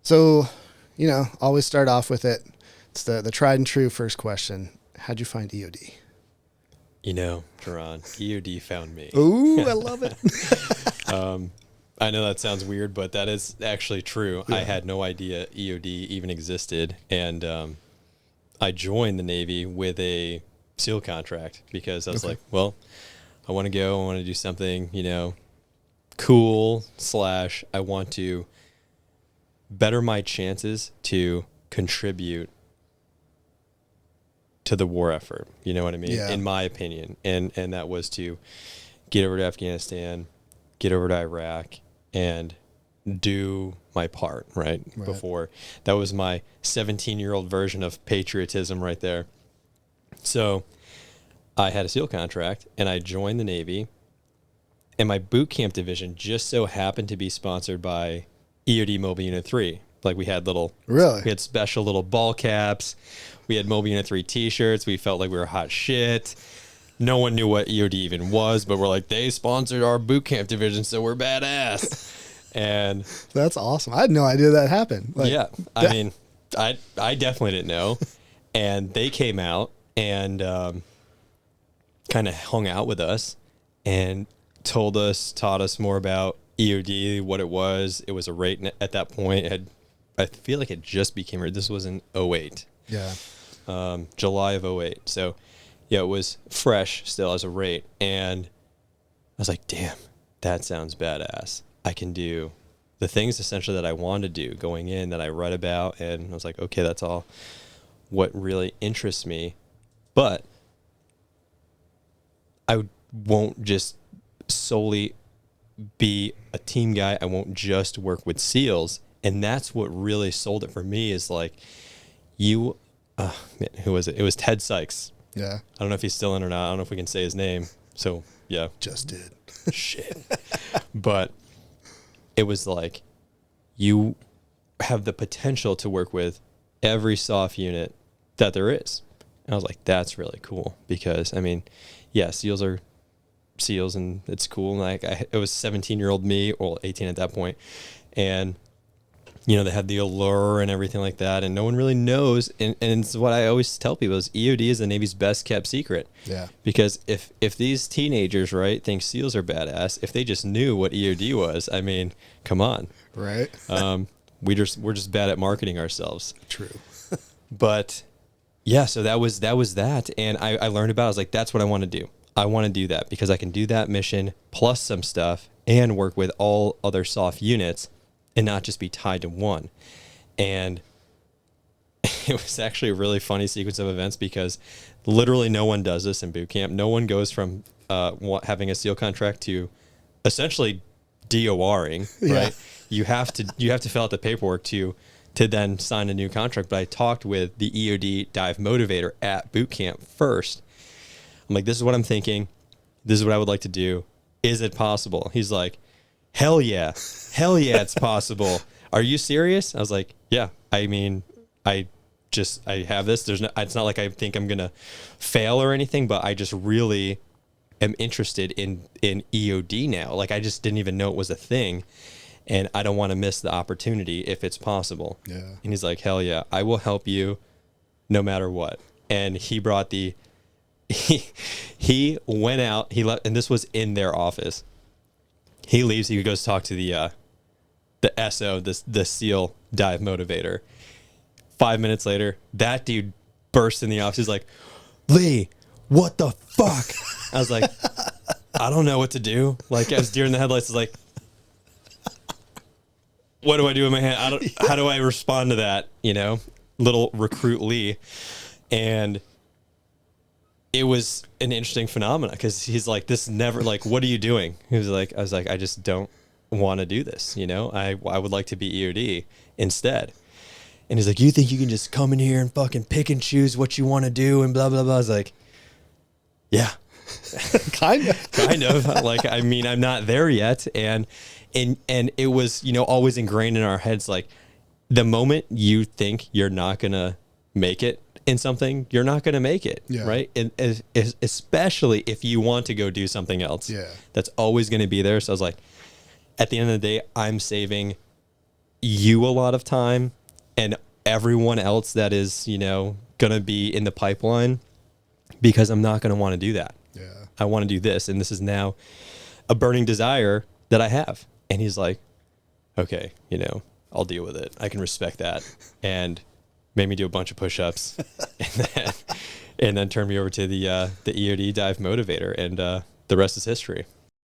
So, always start off with it. It's the tried and true first question. How'd you find EOD? Teron, EOD found me. Ooh, I love it. I know that sounds weird, but that is actually true. Yeah. I had no idea EOD even existed. And I joined the Navy with a SEAL contract because I was like, well, I want to go. I want to do something, cool / I want to better my chances to contribute to the war effort. You know what I mean? Yeah. In my opinion. And that was to get over to Afghanistan, get over to Iraq, and do my part, right? Before. That was my 17-year-old version of patriotism right there. So I had a SEAL contract, and I joined the Navy, and my boot camp division just so happened to be sponsored by EOD Mobile Unit 3. Like we had we had special little ball caps. We had Mobile Unit 3 t-shirts. We felt like we were hot shit. No one knew what EOD even was, but we're like, they sponsored our boot camp division, so we're badass. And that's awesome. I had no idea that happened. Yeah. I mean, I definitely didn't know. And they came out and kind of hung out with us and taught us more about EOD, what it was. It was a rate at that point. I feel like it just became, this was in 2008. Yeah. July of 2008. So yeah, it was fresh still as a rate. And I was like, damn, that sounds badass. I can do the things essentially that I wanted to do going in that I read about. And I was like, okay, that's all what really interests me. But I won't just solely be a team guy. I won't just work with SEALs. And that's what really sold it for me is like who was it? It was Ted Sykes. Yeah. I don't know if he's still in or not. I don't know if we can say his name. So yeah. Just did. Shit. But it was like, you have the potential to work with every SOF unit that there is. And I was like, that's really cool because I mean, yeah, SEALs are SEALs and it's cool. And like it was 17-year-old me, or 18 at that point. And they had the allure and everything like that, and no one really knows. And it's what I always tell people is EOD is the Navy's best kept secret. Yeah. Because if these teenagers, right, think SEALs are badass, if they just knew what EOD was, I mean, come on. Right. We're just bad at marketing ourselves. True. But yeah, so that was that. And I learned about it. I was like, that's what I want to do. I want to do that because I can do that mission plus some stuff and work with all other SOF units and not just be tied to one. And it was actually a really funny sequence of events because literally no one does this in boot camp. No one goes from having a SEAL contract to essentially DORing, right? You have to fill out the paperwork to then sign a new contract. But I talked with the EOD dive motivator at boot camp first. I'm like, this is what I'm thinking. This is what I would like to do. Is it possible? He's like, hell yeah, it's possible. Are you serious? I was like, yeah. I mean, I have this. It's not like I think I'm gonna fail or anything, but I just really am interested in EOD now. Like I just didn't even know it was a thing, and I don't want to miss the opportunity if it's possible. Yeah. And he's like, hell yeah, I will help you, no matter what. And he brought he went out. He left, and this was in their office. He leaves. He goes talk to the SO, the SEAL dive motivator. 5 minutes later, that dude burst in the office. He's like, Lee, what the fuck? I was like, I don't know what to do. Like, I was deer in the headlights. I was like, what do I do in my hand? How do I respond to that? Little recruit Lee. And it was an interesting phenomenon because he's like, this never, like, what are you doing? I was like, I just don't want to do this. I would like to be EOD instead. And he's like, you think you can just come in here and fucking pick and choose what you want to do and blah, blah, blah. I was like, yeah, kind of. Like, I mean, I'm not there yet. And it was, always ingrained in our heads. Like the moment you think you're not going to make it in something, you're not going to make it. Yeah. Right. And especially if you want to go do something else. Yeah. That's always going to be there. So I was like, at the end of the day, I'm saving you a lot of time and everyone else that is, going to be in the pipeline, because I'm not going to want to do that. Yeah. I want to do this. And this is now a burning desire that I have. And he's like, okay, I'll deal with it. I can respect that. And made me do a bunch of push-ups and then turned me over to the EOD dive motivator. And the rest is history.